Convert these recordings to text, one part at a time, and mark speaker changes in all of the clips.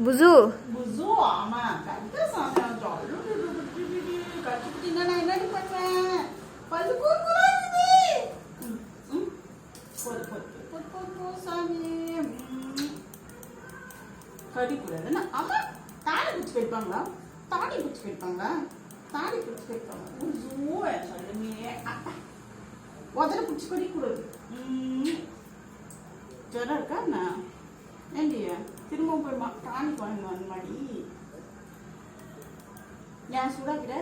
Speaker 1: புசு
Speaker 2: புசு ஆமா கரெக்டா சாப்பிட்டேன் கட்டிக்கிட்டீங்கன்னா நான் என்னடி பண்ணுவேன் பல்லு கூறுக்குறாது சாமி கடிக்கூடாதுன்னா ஆமா தாடி பிடிச்சி வைப்பாங்களா தாடி பிடிச்சி வைப்பாங்களா தாடி பிடிச்சி வைப்பாங்க புசு சொல்லுமே உதர பிடிச்சி கடிக்கூடாது ஜரம் இருக்கா என்ன ஏண்டியா திரும்ப போய் டானிக் வாங்கணும் அந்த மாதிரி ஏன் சூடாக்கிற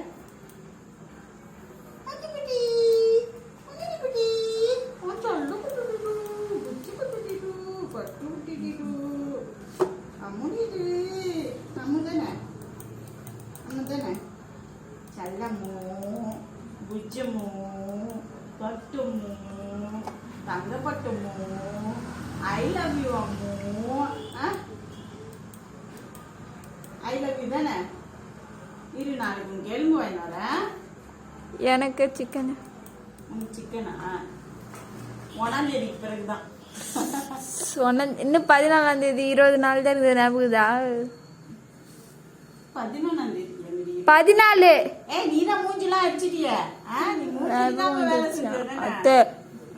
Speaker 2: చల్లము బుజ్జము పట్టుము తంగపట్టుము I love you Ammu I love you தானே இரு நாளைக்கு உனக்கு எலும்பு வாங்கினார
Speaker 1: எனக்கு சிக்கன்
Speaker 2: உனக்கு சிக்கனா 1ஆம் தேதிக்கு பிறகுதான்
Speaker 1: இன்னும் 14ஆம் தேதி 20 நாள் தான் இருக்குது ஞாபகதா
Speaker 2: 11ஆம் தேதி
Speaker 1: 14
Speaker 2: நீ தான் மூஞ்சிலாம் அடிச்சிட்டிய நீ மூஞ்சிலாம் வேலை செஞ்ச
Speaker 1: அத்தை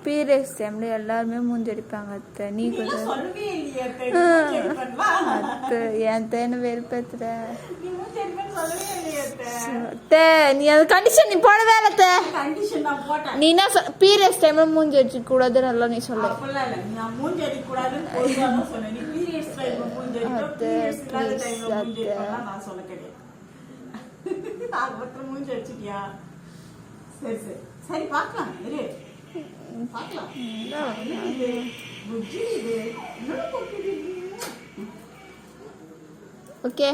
Speaker 1: பீரியட்ஸ் டைம்ல எல்லாருமே மூஞ்சி அடிப்பாங்க அத்தை நீ கொஞ்சம்
Speaker 2: சொல்லவே இல்லையே
Speaker 1: அத்தை என் தேனை வெறுப்பேத்துற
Speaker 2: நீ மூஞ்சி அடிப்பேன்னு சொல்லவே இல்லையே
Speaker 1: அத்தை நீ அது கண்டிஷன் நீ போடவே இல்லை அத்தை
Speaker 2: கண்டிஷன் நான் போட்டேன்
Speaker 1: நீ என்ன பீரியட்ஸ் டைம்ல மூஞ்சி அடிக்க கூடாது நல்லா நீ சொல்ல
Speaker 2: அப்படிலாம் இல்லை நான் மூஞ்சி அடிக்க கூடாதுன்னு பொதுவாக தான் சொன்னேன் நீ பீரியட்ஸ் டைம்ல மூஞ்சி அடிக்க பீரியட்ஸ் இல்லாத டைம்ல மூஞ்சி அடிக்கலாம் நான் சொல்ல கிடையாது நான் ஒருத்தர் மூஞ்சி அடிச்சிட்டியா சரி சரி சரி பார்க்கலாம் இரு பார்க்கலாம் புஜ்ஜி இது
Speaker 1: ஓகே